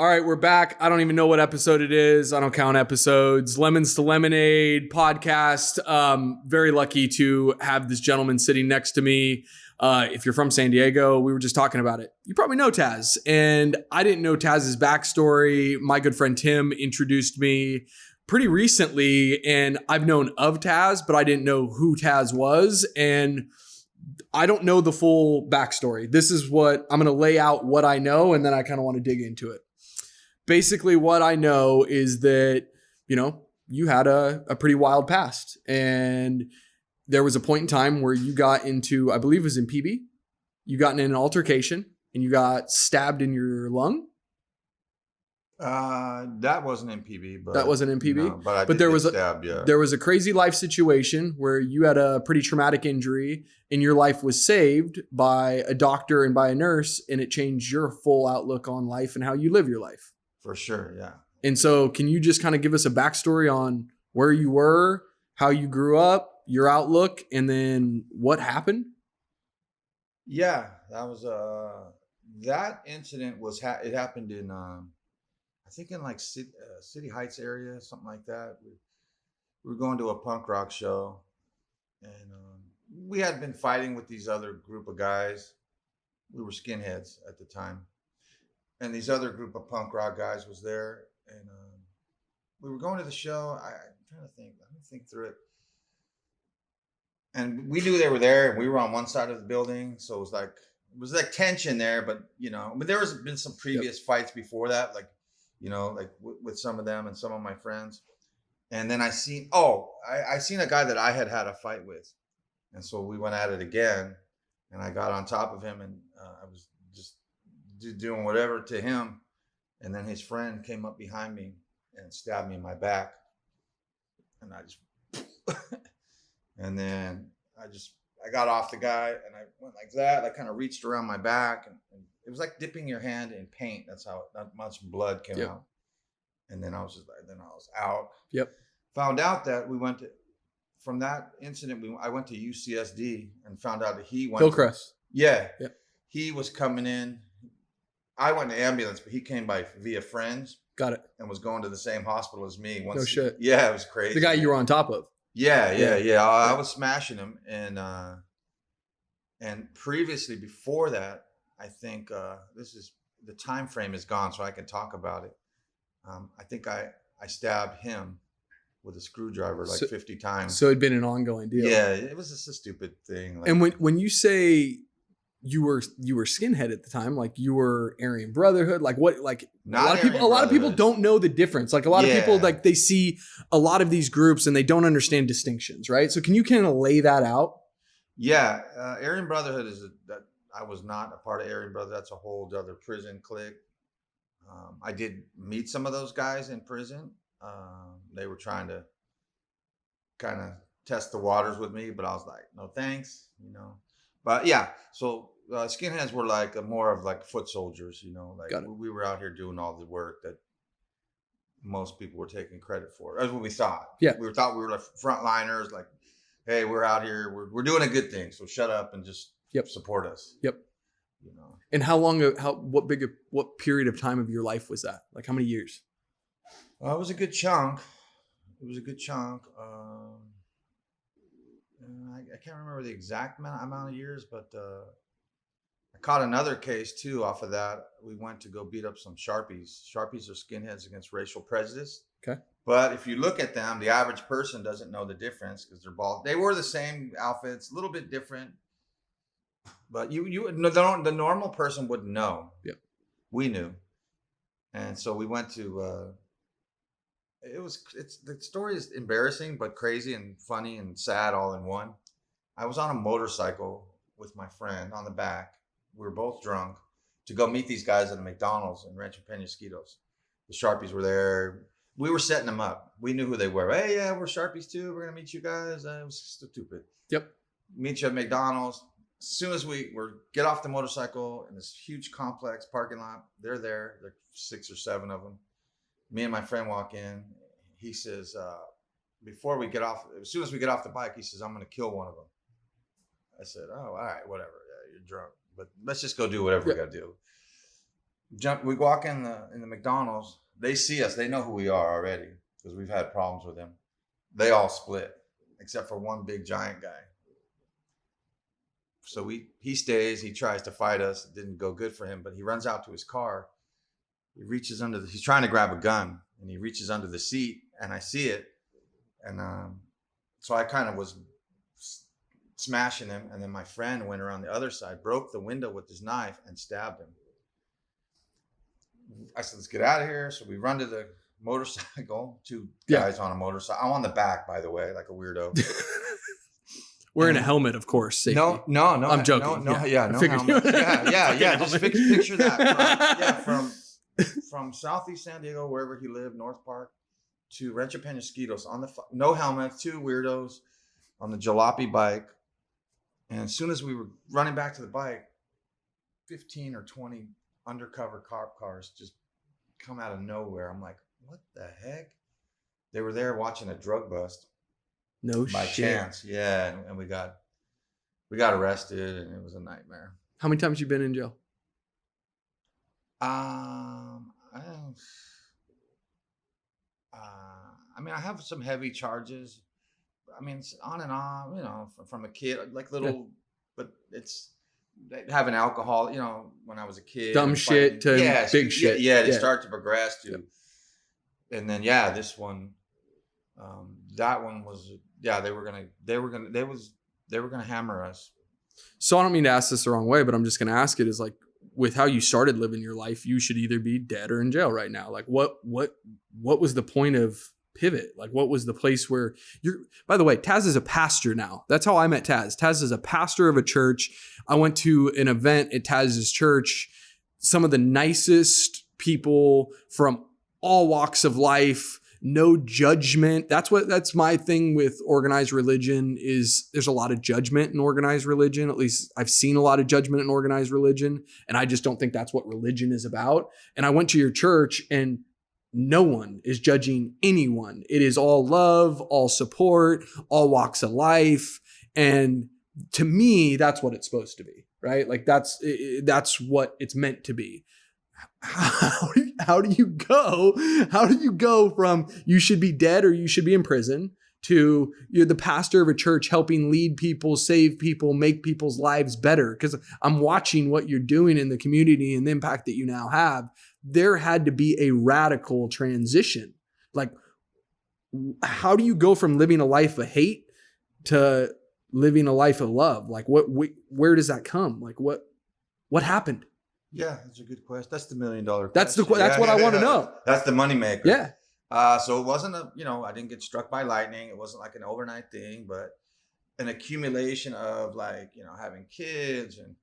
All right, we're back. I don't even know what episode it is. I don't count episodes. Lemons to Lemonade podcast. Very lucky to have this gentleman sitting next to me. If you're from San Diego, we were just talking about it. You probably know Taz. And I didn't know Taz's backstory. My good friend Tim introduced me pretty recently, and I've known of Taz, but I didn't know who Taz was. And I don't know the full backstory. This is what I'm going to lay out what I know, and then I kind of want to dig into it. Basically, what I know is that, you know, you had a pretty wild past, and there was a point in time where you got into, I believe it was in PB, you got in an altercation and you got stabbed in your lung. That wasn't in PB, but that wasn't in PB. No, but there was stabbed, yeah. There was a crazy life situation where you had a pretty traumatic injury and your life was saved by a doctor and by a nurse, and it changed your full outlook on life and how you live your life. For sure, yeah. And so can you just kind of give us a backstory on where you were, how you grew up, your outlook, and then what happened? Yeah, that was that incident was it happened in I think in like City Heights area, something like that. We were going to a punk rock show, and we had been fighting with these other group of guys. We were skinheads at the time. And these other group of punk rock guys was there, and we were going to the show. I'm trying to think. Let me think through it. And we knew they were there, and we were on one side of the building, so it was like tension there. But but there was been some previous fights before that, like with some of them and some of my friends. And then I seen a guy that I had a fight with, and so we went at it again, and I got on top of him, and I was just doing whatever to him, and then his friend came up behind me and stabbed me in my back, and I just and then I got off the guy, and I went like that. I kind of reached around my back, and it was like dipping your hand in paint. That's how not much blood came out. And then I was out. Yep. Found out that from that incident, I went to UCSD and found out that he went Hillcrest. Yep. He was coming in. I went to ambulance, but he came via friends. Got it. And was going to the same hospital as me. No shit. Yeah, it was crazy. The guy you were on top of. Yeah. I was smashing him, and previously before that, I think this is the time frame is gone, so I can talk about it. I think I stabbed him with a screwdriver 50 times. So it'd been an ongoing deal. Yeah, it was just a stupid thing. And when you say you were Skinhead at the time, like you were Aryan Brotherhood, like what, like a lot of people don't know the difference. Like a lot of people, like they see a lot of these groups and they don't understand distinctions, right? So can you kind of lay that out? Yeah, Aryan Brotherhood that I was not a part of Aryan Brotherhood. That's a whole other prison clique. I did meet some of those guys in prison. They were trying to kind of test the waters with me, but I was like, no thanks, But yeah, so skinheads were like more of like foot soldiers, we were out here doing all the work that most people were taking credit for. That's what we thought. Yeah, we thought we were like frontliners, like, hey, we're out here, we're doing a good thing, so shut up and just support us. Yep. And what period of time of your life was that? Like how many years? It was a good chunk. I can't remember the exact amount of years, but I caught another case too off of that. We went to go beat up some sharpies. Sharpies are skinheads against racial prejudice. Okay. But if you look at them, the average person doesn't know the difference because they're bald. They wore the same outfits, a little bit different. But the normal person wouldn't know. Yep. We knew. And so we went to the story is embarrassing but crazy and funny and sad all in one. I was on a motorcycle with my friend on the back. We were both drunk to go meet these guys at a McDonald's in Rancho Penasquitos. The Sharpies were there. We were setting them up. We knew who they were. Hey, yeah, we're Sharpies too. We're gonna meet you guys. It was stupid. Yep. Meet you at McDonald's. As soon as we get off the motorcycle in this huge complex parking lot, they're there. There are 6 or 7 of them. Me and my friend walk in. He says, as soon as we get off the bike, he says, I'm going to kill one of them. I said, oh, all right, whatever. Yeah, you're drunk, but let's just go do whatever we got to do. We walk in the McDonald's. They see us. They know who we are already because we've had problems with them. They all split except for one big giant guy. So he stays. He tries to fight us. It didn't go good for him, but he runs out to his car. He reaches he's trying to grab a gun, and he reaches under the seat, and I see it. And so I kind of was smashing him. And then my friend went around the other side, broke the window with his knife, and stabbed him. I said, let's get out of here. So we run to the motorcycle, two guys on a motorcycle. I'm on the back, by the way, like a weirdo. Wearing a helmet, of course. Safety. No. I'm joking. No helmet. Yeah. Just picture that. From Southeast San Diego, wherever he lived, North Park, to Rancho Penasquitos, no helmets, two weirdos on the jalopy bike. And as soon as we were running back to the bike, 15 or 20 undercover cop cars just come out of nowhere. I'm like, what the heck? They were there watching a drug bust. No by shit. chance. Yeah, and we got arrested, and it was a nightmare. How many times you been in jail? I mean, I have some heavy charges. I mean, it's on and on, you know, from a kid, like little, but it's having alcohol, you know, when I was a kid. Dumb shit to big shit. Yeah, they start to progress to. Yep. And then, this one, that one was, they were gonna hammer us. So I don't mean to ask this the wrong way, but I'm just gonna ask it is like, with how you started living your life, you should either be dead or in jail right now. Like what was the point of pivot? Like what was the place where by the way, Taz is a pastor now. That's how I met Taz. Taz is a pastor of a church. I went to an event at Taz's church. Some of the nicest people from all walks of life, no judgment. That's my thing with organized religion is there's a lot of judgment in organized religion. At least I've seen a lot of judgment in organized religion. And I just don't think that's what religion is about. And I went to your church and no one is judging anyone. It is all love, all support, all walks of life. And to me, that's what it's supposed to be, right? Like that's what it's meant to be. How do you go from you should be dead or you should be in prison to you're the pastor of a church helping lead people, save people, make people's lives better? Because I'm watching what you're doing in the community and the impact that you now have. There had to be a radical transition. Like, how do you go from living a life of hate to living a life of love? Like, where does that come? Like, what happened? Yeah, that's a good question. That's the $1 million question. That's what I want to know. That's the moneymaker. Yeah. So it wasn't I didn't get struck by lightning. It wasn't like an overnight thing, but an accumulation of having kids. And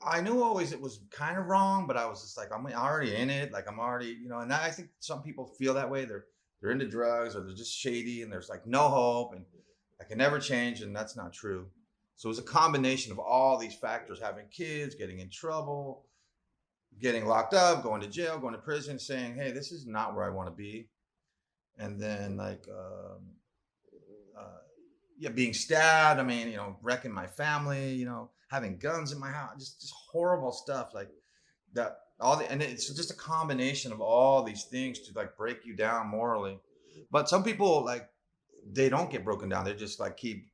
I knew always it was kind of wrong, but I was just like, I'm already in it. Like I'm already, and I think some people feel that way. They're into drugs or they're just shady and there's like no hope and I can never change. And that's not true. So it was a combination of all these factors, having kids, getting in trouble, getting locked up, going to jail, going to prison, saying, hey, this is not where I want to be. And then being stabbed. I mean, wrecking my family, having guns in my house, just horrible stuff like that. And it's just a combination of all these things to like break you down morally. But some people they don't get broken down. They just keep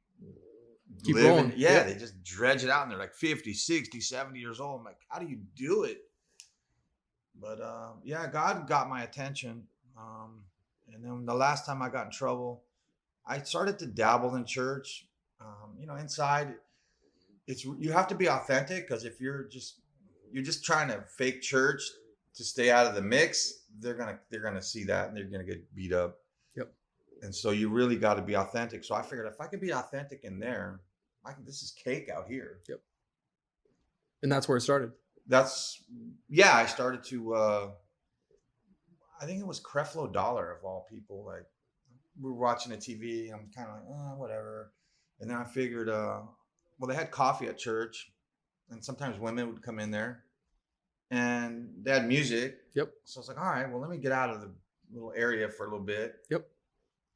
living. Rolling. Yeah, they just dredge it out and they're like 50, 60, 70 years old. I'm like, how do you do it? But God got my attention. And then the last time I got in trouble, I started to dabble in church. Inside, you have to be authentic because if you're just trying to fake church to stay out of the mix, they're gonna see that and they're gonna get beat up. Yep. And so you really got to be authentic. So I figured if I could be authentic in there, this is cake out here. Yep. And that's where it started. I started to, I think it was Creflo Dollar of all people. Like we were watching the TV. I'm kind of like, whatever. And then I figured, they had coffee at church and sometimes women would come in there and they had music. Yep. So I was like, all right, well, let me get out of the little area for a little bit. Yep.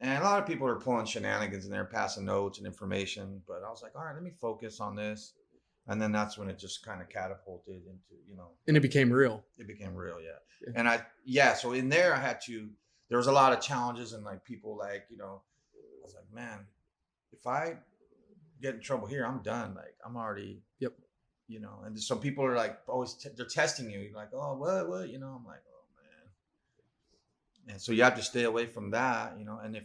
And a lot of people are pulling shenanigans in there, passing notes and information. But I was like, all right, let me focus on this. And then that's when it just kind of catapulted into, And it became real. it became real. Yeah. And so in there there was a lot of challenges and like people like, I was like, man, if I get in trouble here, I'm done. Like I'm already, Yep. And some people are like always, they're testing you. You're like, oh, what, I'm like, oh man. And so you have to stay away from that, and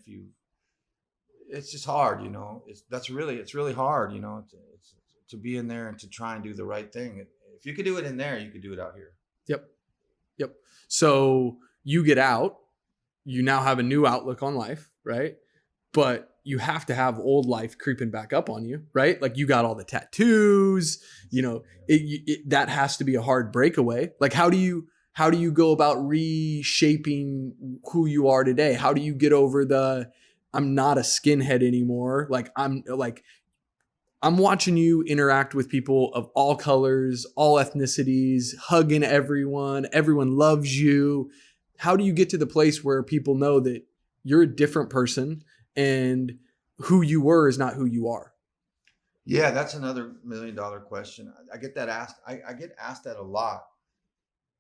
it's just hard, it's really hard, to be in there and to try and do the right thing. If you could do it in there, you could do it out here. Yep. So you get out, you now have a new outlook on life, right? But you have to have old life creeping back up on you, right? Like you got all the tattoos, that has to be a hard breakaway. Like how do you go about reshaping who you are today? How do you get over I'm not a skinhead anymore? Like I'm watching you interact with people of all colors, all ethnicities, hugging everyone. Everyone loves you. How do you get to the place where people know that you're a different person and who you were is not who you are? Yeah, that's another $1 million question. I get that asked. I get asked that a lot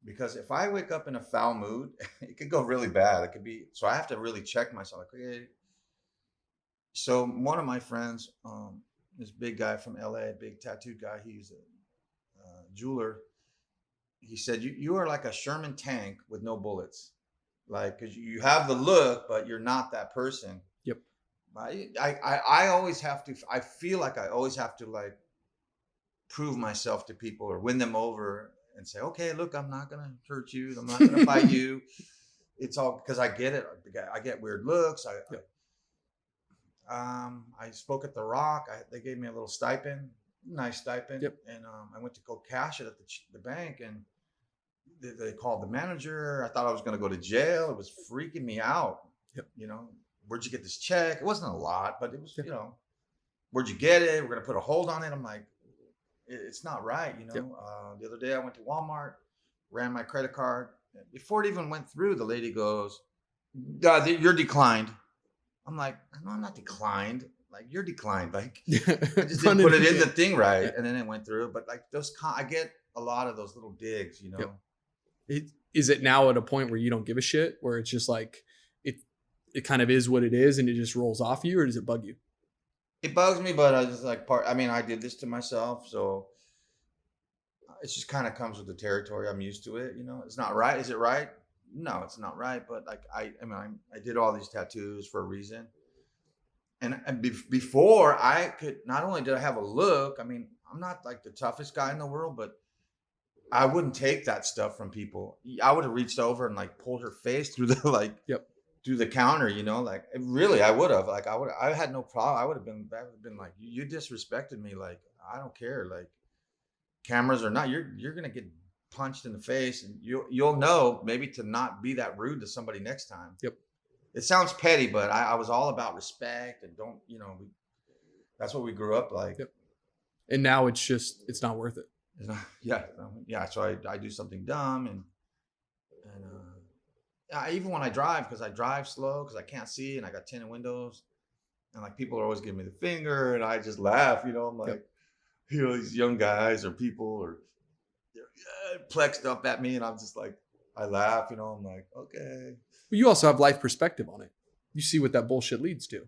because if I wake up in a foul mood, it could go really bad. It could be, so I have to really check myself. Like, okay. So one of my friends, this big guy from LA, big tattooed guy, he's a jeweler. He said, you are like a Sherman tank with no bullets. Like, cause you have the look, but you're not that person. Yep. I always have to, I feel like I always have to like prove myself to people or win them over and say, okay, look, I'm not going to hurt you. I'm not going to fight you. It's all because I get it. I get weird looks. I spoke at The Rock. They gave me a little stipend, nice stipend. Yep. And I went to go cash it at the bank, and they called the manager. I thought I was going to go to jail. It was freaking me out. Yep. Where'd you get this check? It wasn't a lot, but it was, where'd you get it? We're going to put a hold on it. I'm like, it's not right. Yep. The other day I went to Walmart, ran my credit card. Before it even went through, the lady goes, you're declined. I'm like, no, I'm not declined. Like, you're declined. Like, I just didn't put it in the thing right. Yeah. And then it went through. But like I get a lot of those little digs, Yep. Is it now at a point where you don't give a shit, where it's just like, it kind of is what it is and it just rolls off you, or does it bug you? It bugs me, but I just like I did this to myself. So it just kind of comes with the territory. I'm used to it. It's not right. Is it right? No, it's not right. But like, I did all these tattoos for a reason. And before I could, not only did I have a look, I'm not like the toughest guy in the world, but I wouldn't take that stuff from people. I would have reached over and like pulled her face through the Yep. through the counter, like really, I would have, like, I had no problem. I would have been like, you disrespected me. Like, I don't care. Like, cameras or not, you're going to get punched in the face, and you'll know maybe to not be that rude to somebody next time. Yep. It sounds petty, but I was all about respect and don't, that's what we grew up like. Yep. And now it's not worth it. Yeah. So I do something dumb and even when I drive, because I drive slow because I can't see and I got tinted windows, and like people are always giving me the finger, and I just laugh. I'm like, yep. These young guys or people are plexed up at me, and I'm just like, I laugh. I'm like, okay. But you also have life perspective on it. You see what that bullshit leads to.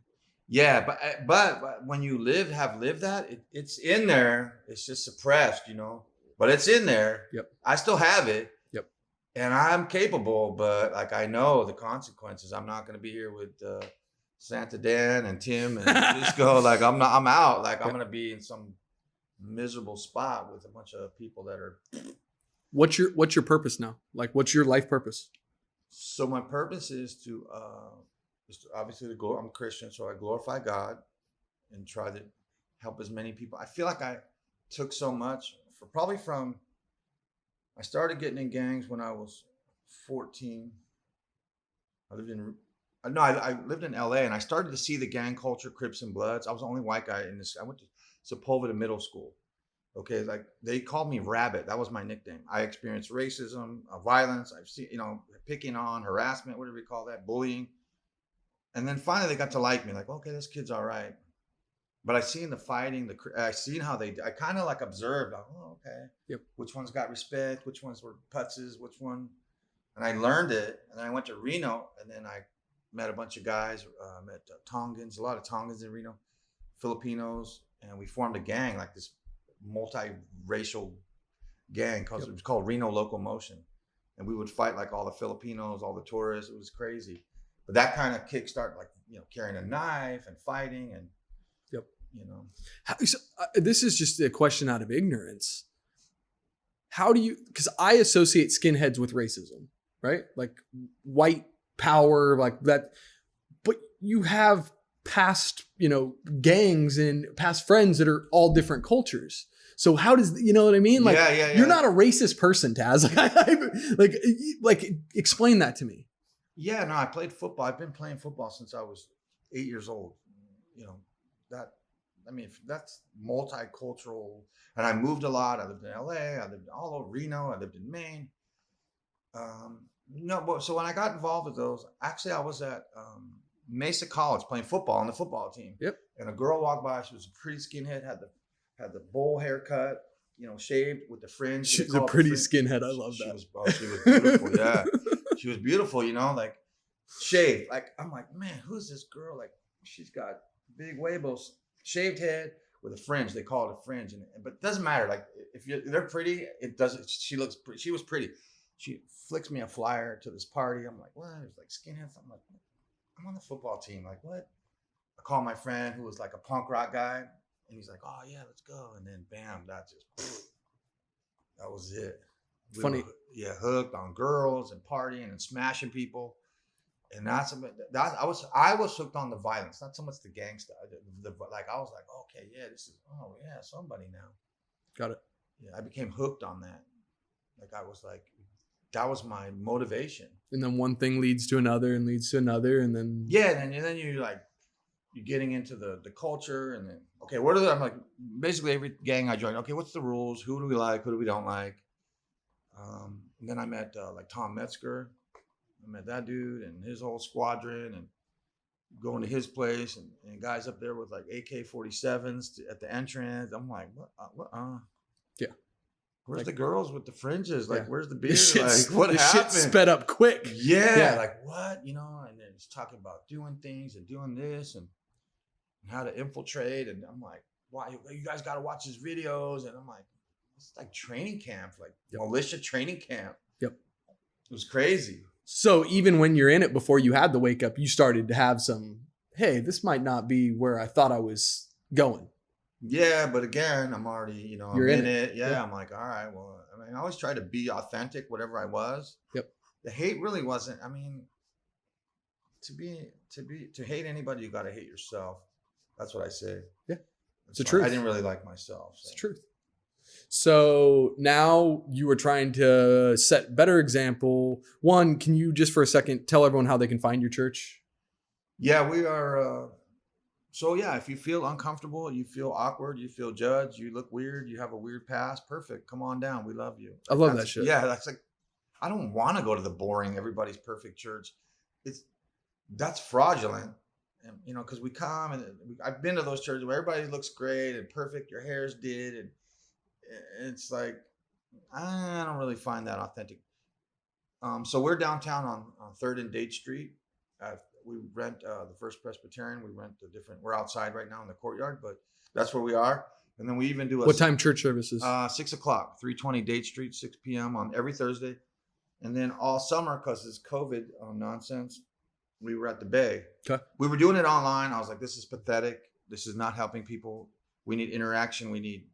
Yeah, but when you have lived that, it's in there. It's just suppressed, but it's in there. Yep. I still have it. Yep. And I'm capable, but like, I know the consequences. I'm not going to be here with Santa Dan and Tim and just go like, I'm out. Like, I'm going to be in some miserable spot with a bunch of people that are. What's your purpose now? Like, what's your life purpose? So my purpose is to obviously I'm a Christian, so I glorify God and try to help as many people. I feel like I took so much I started getting in gangs when I was 14. I lived in LA, and I started to see the gang culture, Crips and Bloods. I was the only white guy in this. I went to Sepulveda Middle School. Okay, like they called me Rabbit. That was my nickname. I experienced racism, violence. I've seen, picking on, harassment, whatever you call that, bullying. And then finally they got to like me. Like, okay, this kid's all right. but I seen the fighting, I seen how I kind of like observed, like, oh, okay. Yep. Which ones got respect, which ones were putzes, which one, and I learned it. And then I went to Reno, and then I met a bunch of guys, met Tongans, a lot of Tongans in Reno, Filipinos, and we formed a gang, like this multi-racial gang, because it was called Reno Locomotion. And we would fight like all the Filipinos, all the tourists. It was crazy. But that kind of kickstarted, like, carrying a knife and fighting and, this is just a question out of ignorance. How do you, because I associate skinheads with racism, right? Like white power, like that. But you have past, gangs and past friends that are all different cultures. So how does, you know what I mean? Like, you're not a racist person, Taz. Like, explain that to me. Yeah, no, I played football. I've been playing football since I was 8 years old. That's multicultural. And I moved a lot. I lived in LA. I lived all over Reno. I lived in Maine. So when I got involved with those, actually I was at Mesa College playing football on the football team. Yep. And a girl walked by. She was a pretty skinhead, had the bowl haircut, shaved with the fringe. She's a pretty skinhead. I love that. She was beautiful. Yeah. She was beautiful, like shaved. Like, I'm like, man, who's this girl? Like, she's got big huevos, shaved head with a fringe. They call it a fringe. But it doesn't matter. Like, if they're pretty, it doesn't. She looks pretty. She was pretty. She flicks me a flyer to this party. I'm like, what? It's like skinheads. I'm like, I'm on the football team. Like, what? I call my friend who was like a punk rock guy. And he's like, oh, yeah, let's go. And then, bam, that was it. Funny. Hooked on girls and partying and smashing people. And I was hooked on the violence, not so much the gangsta. I was like, okay, yeah, somebody now. Got it. Yeah, I became hooked on that. Like, I was like, that was my motivation. And then one thing leads to another and leads to another. And then. Yeah, and then you're like, you're getting into the culture, and then, okay, I'm like, basically every gang I joined, okay, what's the rules? Who do we like? Who do we don't like? And then I met like Tom Metzger. I met that dude and his whole squadron, and going to his place, and guys up there with like AK-47s at the entrance. I'm like, what? Yeah. Where's the girls with the fringes? Like, where's the beer? Like, what happened? Shit sped up quick. Yeah. Like, what? And then he's talking about doing things and doing this and how to infiltrate. And I'm like, why? You guys got to watch his videos. And I'm like, it's like training camp, like militia training camp. Yep. It was crazy. So even when you're in it, before you had the wake up, you started to have some, hey, this might not be where I thought I was going. Yeah, but again, I'm already, I'm You're in it. Yeah. Yeah, I'm like, all right, well, I always try to be authentic, whatever I was. Yep. The hate really wasn't, to hate anybody, you got to hate yourself. That's what I say. Yeah. It's the truth. I didn't really like myself. So. It's the truth. So now you were trying to set better example. One, can you just for a second tell everyone how they can find your church? Yeah, we are. So yeah, if you feel uncomfortable, you feel awkward, you feel judged, you look weird, you have a weird past, perfect. Come on down. We love you. I love that shit. Yeah, that's like, I don't want to go to the boring, everybody's perfect church. That's fraudulent. And, because we come and I've been to those churches where everybody looks great and perfect. Your hair's did. And it's like, I don't really find that authentic. So we're downtown on 3rd and Date Street. We rent the First Presbyterian. We're outside right now in the courtyard, but that's where we are. And then we even do what time church services? 6 o'clock, 320 Date Street, 6 p.m. on every Thursday. And then all summer, because it's COVID nonsense, we were at the Bay. Okay. We were doing it online. I was like, this is pathetic. This is not helping people. We need interaction. We need,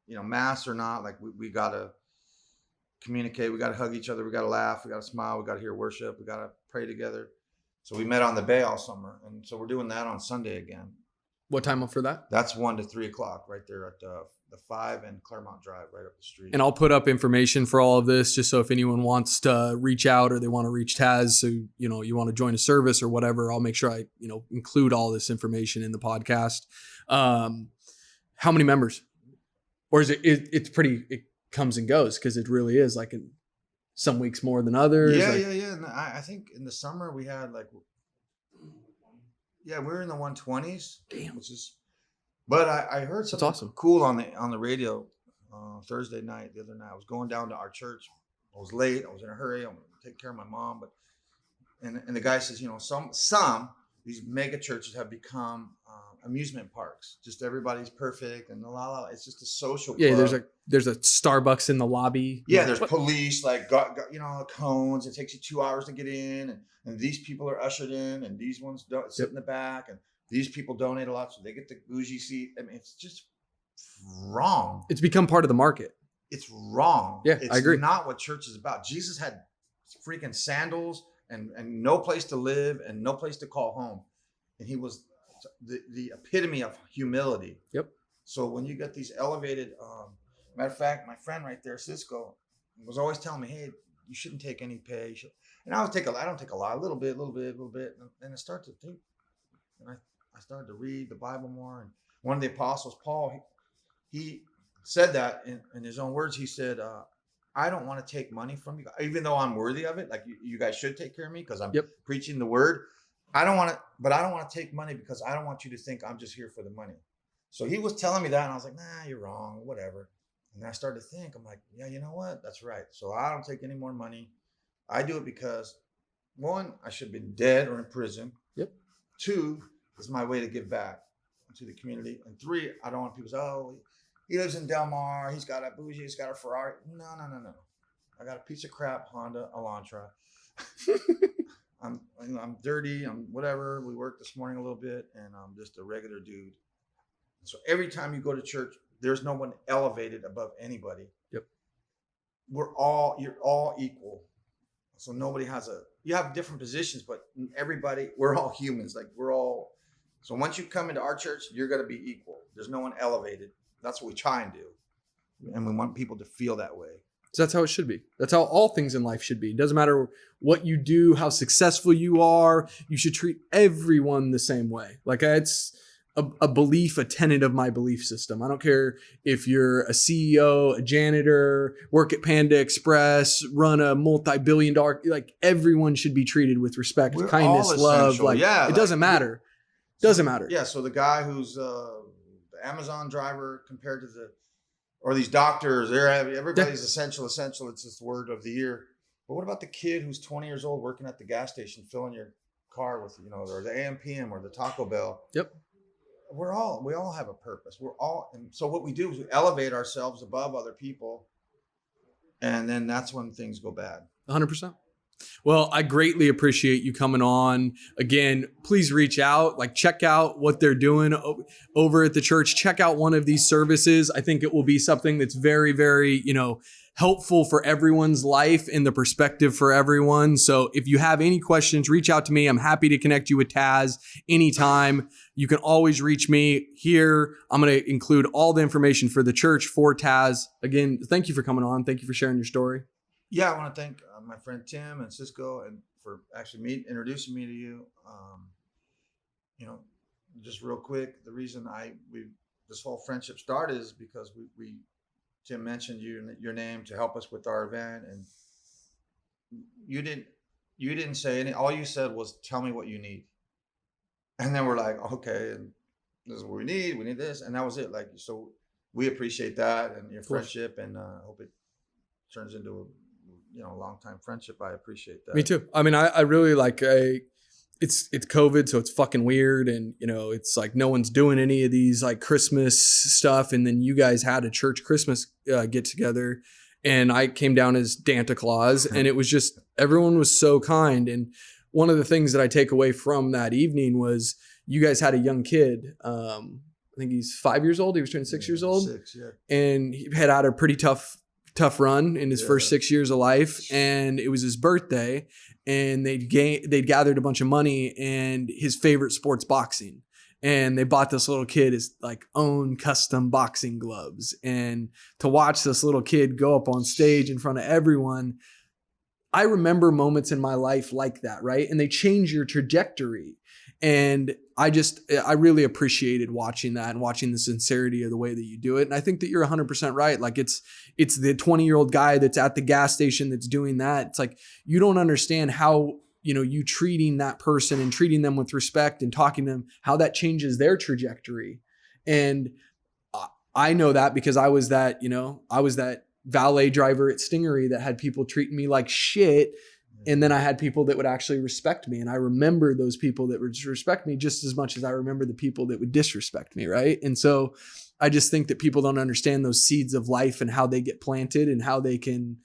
masks or not. Like, we got to communicate. We got to hug each other. We got to laugh. We got to smile. We got to hear worship. We got to pray together. So we met on the Bay all summer. And so we're doing that on Sunday again. What time for that? That's 1 to 3 o'clock right there at the 5 and Clairmont Drive right up the street. And I'll put up information for all of this just so if anyone wants to reach out or they want to reach Taz, so, you want to join a service or whatever, I'll make sure I, include all this information in the podcast. How many members? Or is it's pretty, it comes and goes because it really is like some weeks more than others. Yeah. And I think in the summer we had we were in the 120s. Damn. Which is But I heard something awesome. cool on the radio Thursday night. The other night, I was going down to our church. I was late. I was in a hurry. I'm going to take care of my mom. But and the guy says, some these mega churches have become amusement parks. Just everybody's perfect and it's just a social club. Yeah, there's a Starbucks in the lobby. Yeah, there's police got cones. It takes you 2 hours to get in, and these people are ushered in, and these ones don't sit in the back, and these people donate a lot, so they get the bougie seat. I mean, it's just wrong. It's become part of the market. It's wrong. Yeah, I agree. It's not what church is about. Jesus had freaking sandals and no place to live and no place to call home, and he was the epitome of humility. Yep. So when you get these elevated, matter of fact, my friend right there, Cisco, was always telling me, "Hey, you shouldn't take any pay." And I don't take a lot, a little bit. And I start to think, and I started to read the Bible more. And one of the apostles, Paul, he said that in his own words. He said, "I don't want to take money from you, even though I'm worthy of it. Like you guys should take care of me because I'm preaching the word. I don't want to take money because I don't want you to think I'm just here for the money." So he was telling me that, and I was like, "Nah, you're wrong, whatever." And I started to think, I'm like, yeah, you know what? That's right. So I don't take any more money. I do it because, one, I should be dead or in prison. Yep. Two, it's my way to give back to the community. And three, I don't want people to say, "Oh, he lives in Del Mar. He's got a bougie. He's got a Ferrari." No. I got a piece of crap Honda Elantra. I'm dirty. I'm whatever. We worked this morning a little bit, and I'm just a regular dude. So every time you go to church, there's no one elevated above anybody. Yep. You're all equal. So nobody you have different positions, but we're all humans. So once you come into our church, you're going to be equal. There's no one elevated. That's what we try and do. And we want people to feel that way. So that's how it should be. That's how all things in life should be. It doesn't matter what you do, how successful you are. You should treat everyone the same way. Like it's a belief, a tenet of my belief system. I don't care if you're a CEO, a janitor, work at Panda Express, run a multi-billion-dollar, like everyone should be treated with respect, kindness, love. It doesn't matter. Doesn't matter. Yeah. So the guy who's the Amazon driver compared to or these doctors, everybody's essential. It's this word of the year. But what about the kid who's 20 years old working at the gas station, filling your car with, or the AM/PM or the Taco Bell? Yep. We all have a purpose. And so what we do is we elevate ourselves above other people. And then that's when things go bad. 100%. Well, I greatly appreciate you coming on. Again, please reach out, check out what they're doing over at the church. Check out one of these services. I think it will be something that's very, very, helpful for everyone's life and the perspective for everyone. So if you have any questions, reach out to me. I'm happy to connect you with Taz anytime. You can always reach me here. I'm going to include all the information for the church for Taz. Again, thank you for coming on. Thank you for sharing your story. Yeah, I want to thank my friend Tim and Cisco and for actually introducing me to you. Just real quick, the reason this whole friendship started is because Tim mentioned your name to help us with our event, and you didn't say any. All you said was, "Tell me what you need," and then we're like, "Okay, and this is what we need. We need this," and that was it. So we appreciate that and your friendship, and hope it turns into a long-time friendship. I appreciate that. Me too. I mean, I really it's COVID, so it's fucking weird. And, it's like no one's doing any of these Christmas stuff. And then you guys had a church Christmas get together, and I came down as Santa Claus, and it was just, everyone was so kind. And one of the things that I take away from that evening was you guys had a young kid. I think he's 5 years old. He was turning 6 years old. 6, yeah. And he had a pretty tough run in his first 6 years of life, and it was his birthday, and they'd gathered a bunch of money, and his favorite sport's boxing, and they bought this little kid his own custom boxing gloves. And to watch this little kid go up on stage in front of everyone, I remember moments in my life like that, right? And they change your trajectory. And I really appreciated watching that and watching the sincerity of the way that you do it. And I think that you're 100% right. It's the 20-year-old guy that's at the gas station that's doing that. It's you don't understand how, you treating that person and treating them with respect and talking to them, how that changes their trajectory. And I know that because I was that, I was that valet driver at Stingery that had people treating me like shit. And then I had people that would actually respect me. And I remember those people that would respect me just as much as I remember the people that would disrespect me. Right. And so I just think that people don't understand those seeds of life and how they get planted and how they can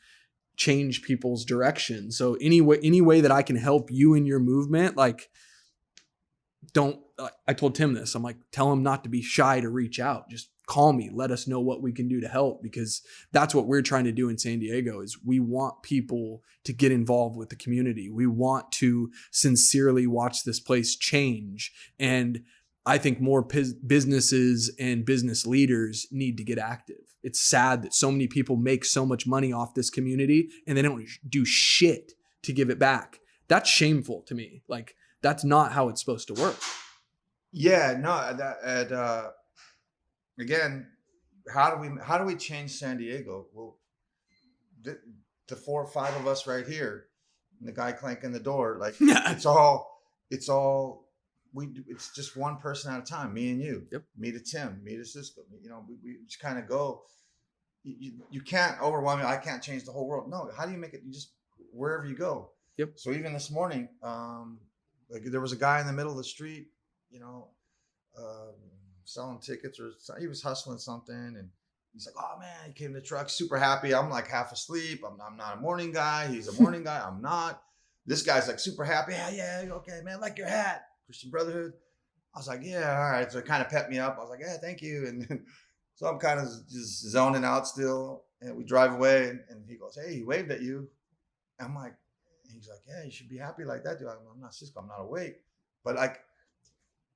change people's direction. So any way that I can help you in your movement, like I told Tim this, I'm like, tell him not to be shy to reach out. Just call me, let us know what we can do to help, because that's what we're trying to do in San Diego is we want people to get involved with the community. We want to sincerely watch this place change. And I think more businesses and business leaders need to get active. It's sad that so many people make so much money off this community and they don't do shit to give it back. That's shameful to me. Like, that's not how it's supposed to work. Yeah, no, again, how do we change San Diego? Well, the 4 or 5 of us right here, and the guy clanking the door, like it's just one person at a time. Me and you, yep. Me to Tim, me to Cisco. We just kind of go. You can't overwhelm me. I can't change the whole world. No, how do you make it? You just wherever you go. Yep. So even this morning, like there was a guy in the middle of the street, selling tickets, or he was hustling something, and he's like, "Oh man," he came to the truck, super happy. I'm like half asleep. I'm not a morning guy. He's a morning guy. I'm not. This guy's like super happy. Yeah, okay, man, like your hat, Christian Brotherhood. I was like, yeah, all right. So it kind of pepped me up. I was like, yeah, thank you. And then, so I'm kind of just zoning out still, and we drive away, and he goes, "Hey, he waved at you." I'm like, he's like, "Yeah, you should be happy like that, dude." I'm not Cisco. I'm not awake, but like,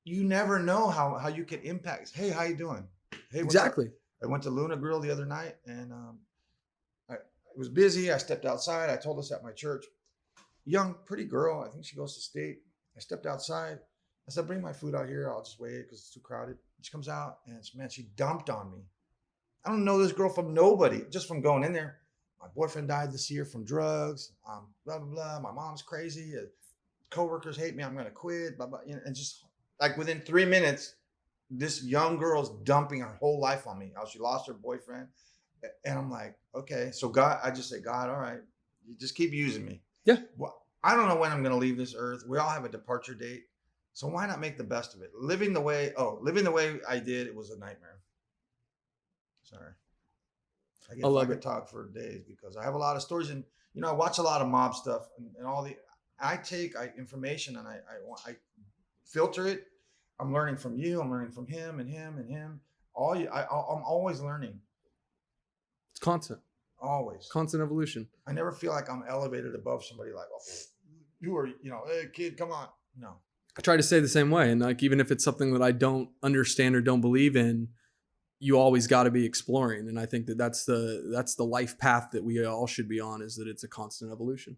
you never know how you can impact. Hey, how you doing? Hey, exactly. I went to Luna Grill the other night, and I was busy. I stepped outside. I told us at my church, young, pretty girl. I think she goes to state. I stepped outside. I said, "Bring my food out here. I'll just wait because it's too crowded." She comes out, and she dumped on me. I don't know this girl from nobody, just from going in there. My boyfriend died this year from drugs. Blah, blah, blah. My mom's crazy. Coworkers hate me. I'm going to quit. Blah, blah. And just like within 3 minutes, this young girl's dumping her whole life on me. How she lost her boyfriend. And I'm like, okay. So God, I just say, "God, all right, you just keep using me." Yeah. Well, I don't know when I'm going to leave this earth. We all have a departure date. So why not make the best of it? Living the way I did, it was a nightmare. Sorry. I could talk for days because I have a lot of stories, and I watch a lot of mob stuff and all I take information and I filter it. I'm learning from you. I'm learning from him and him and him. I'm always learning. It's constant. Always. Constant evolution. I never feel like I'm elevated above somebody like, "Oh, you are, hey kid, come on." No. I try to say the same way. And like, even if it's something that I don't understand or don't believe in, you always got to be exploring. And I think that's the life path that we all should be on, is that it's a constant evolution.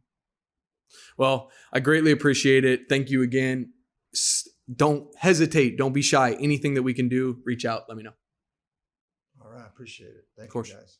Well, I greatly appreciate it. Thank you again. Don't hesitate. Don't be shy. Anything that we can do, reach out. Let me know. All right. Appreciate it. Thank you, guys.